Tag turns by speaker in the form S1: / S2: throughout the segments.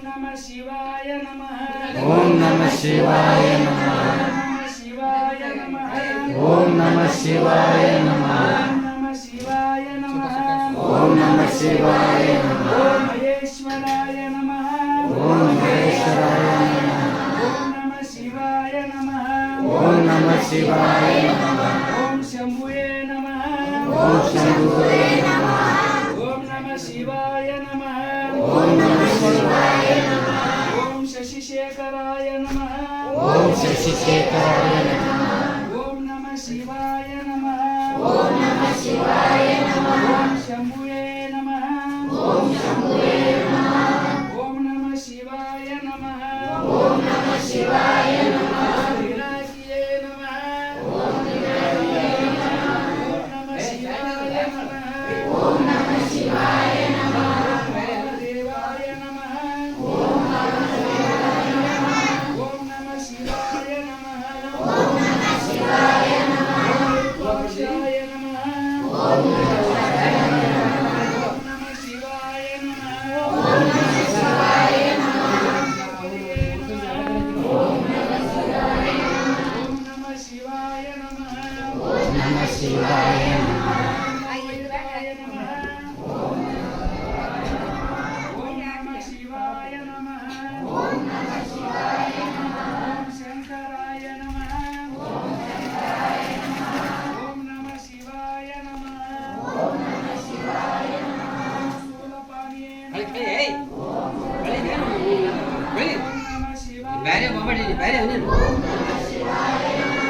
S1: नमः शिवाय नमः
S2: ओम नमः शिवाय नमः
S1: शिवाय नमः
S2: ओम नमः शिवाय नमः
S1: नमः शिवाय नमः
S2: ओम नमः शिवाय नमः
S1: ओम महेश्वराय नमः
S2: ओम महेश्वराय नमः
S1: ओम नमः शिवाय नमः
S2: ओम नमः शिवाय नमः
S1: ओम शंभुवे नमः
S2: ओम शंभुवे नमः
S1: ओम नमः शिवाय नमः
S2: ओम नमः शिवाय नमः
S1: ओम शशिशेखराय नमः
S2: ओम शशिशेखराय नमः
S1: ओम नमः शिवाय नमः
S2: ओम नमः शिवाय नमः
S1: ओम शंभुवे नमः
S2: ओम शंभुवे नमः
S1: ओम नमः शिवाय नमः
S2: ओम नमः शिवाय नमः
S1: पिनाकिये नमः
S2: ओम पिनाकिये नमः
S1: ओम नमः शिवाय नमः
S2: ओम नमः शिवाय नमः
S1: देवाय नमः
S2: ओम नमः
S1: ओम नमः शिवाय नमः
S2: ओम नमः शिवाय नमः
S1: शिवाय नमः
S2: ओम
S1: नमः शिवाय नमः
S2: ओम नमः शिवाय नमः
S1: ओम नमः शिवाय नमः
S2: ओम नमः शिवाय नमः
S1: ओम नमः शिवाय नमः
S2: ओम नमः शिवाय नमः
S1: ओम शंकराय नमः
S2: ओम शंकराय नमः
S1: ओम नमः शिवाय नमः
S2: ओम नमः शिवाय नमः
S1: स्थूलपाणिये नमः शिवाय
S3: ಬೇರೆ ಮೊಬೈಲ್ ಬೇರೆ
S2: ओम नमः शिवाय नमः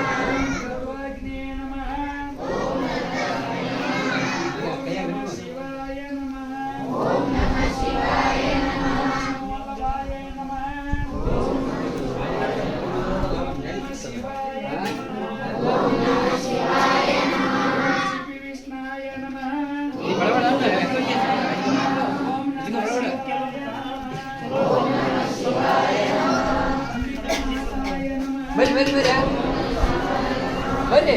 S1: सर्वज्ञे नमः
S2: ओम
S1: नमः शिवाय नमः
S2: ओम नमः शिवाय नमः
S1: शिवाय नमः ओम नमः शिवाय नमः
S2: ओम नमः शिवाय नमः
S1: विष्णाय नमः
S3: ಈ ಬಡಬಡ
S1: ओम नमः
S2: ओम नमः शिवाय नमः
S1: शिवाय नमः
S3: ಬರ್ರಿ ಬರ್ರಿ ಬರ್ರಿ ಬರ್ರಿ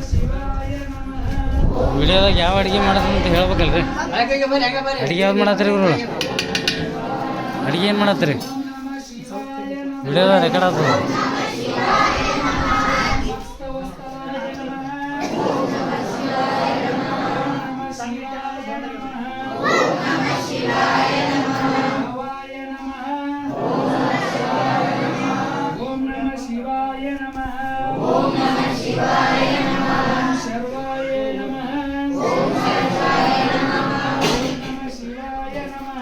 S1: शिवाय नमः
S4: ವಿಡಿಯೋದಾಗ ಯಾವ ಅಡುಗೆ ಮಾಡೋದು ಅಂತ ಹೇಳ್ಬೇಕಲ್ರಿ
S3: ಬೆಳಗ್ಗೆ ಬರ್ರಿ ಹಂಗ ಬರ್ರಿ
S4: ಅಡುಗೆ ಯಾವ್ದು ಮಾಡತ್ತೀರಿ ಇವರು ಅಡುಗೆ ಏನು ಮಾಡತ್ತೀರಿ
S1: नमः शिवाय नमः
S4: ವಿಡಿಯೋದಾಗ ರೆಕಾರ್ಡ್ ಆಗ್ತದೆ
S1: वस्त्रवस्त्राय नमः ओम नमः शिवाय नमः
S2: ओम नमः शिवाय नमः
S1: भवाय नमः ओम नमः शिवाय नमः
S2: ओम नमः शिवाय नमः
S1: शर्वाय नमः
S2: ओम शर्वाय नमः
S1: ओम नमः शिवाय नमः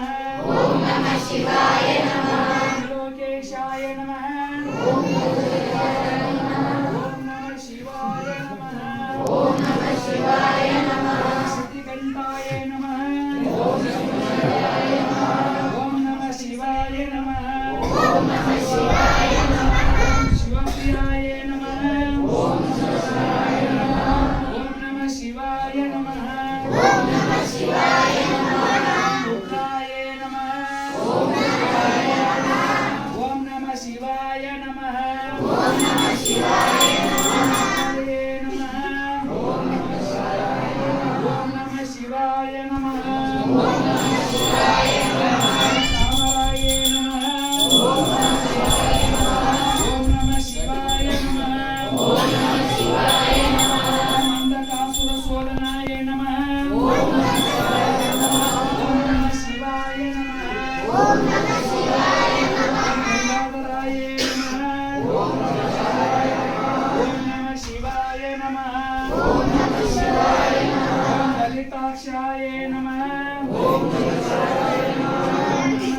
S2: ओम नमः शिवाय नमः
S1: लोकेशाय नमः
S2: ओम
S1: नमः शिवाय नमः
S2: ओम नमः शिवाय नमः
S1: श्रुतिकण्ठाय नमः ओम नमः शिवाय नमः
S2: ओम नमः शिवाय नमः
S1: शिवप्रियाय नमः ओम नमः शिवाय नमः
S2: ओम नमः शिवाय नमः
S1: रुद्राय नमः ओम नमः शिवाय नमः
S2: ओम नमः शिवाय
S1: ओम नमः शिवाय नमः
S2: ओम नमः शिवाय नमः
S1: कामराय नमः ओम नमः शिवाय नमः
S2: ओम नमः शिवाय नमः
S1: मंदकासुरशोधनाय नमः ओम नमः शिवाय नमः
S2: ओम नमः शिवाय नमः
S1: गंगाधराय नमः ओम नमः शिवाय नमः
S2: ओम नमः शिवाय नमः
S1: ललिताक्षाय नमः
S2: ओम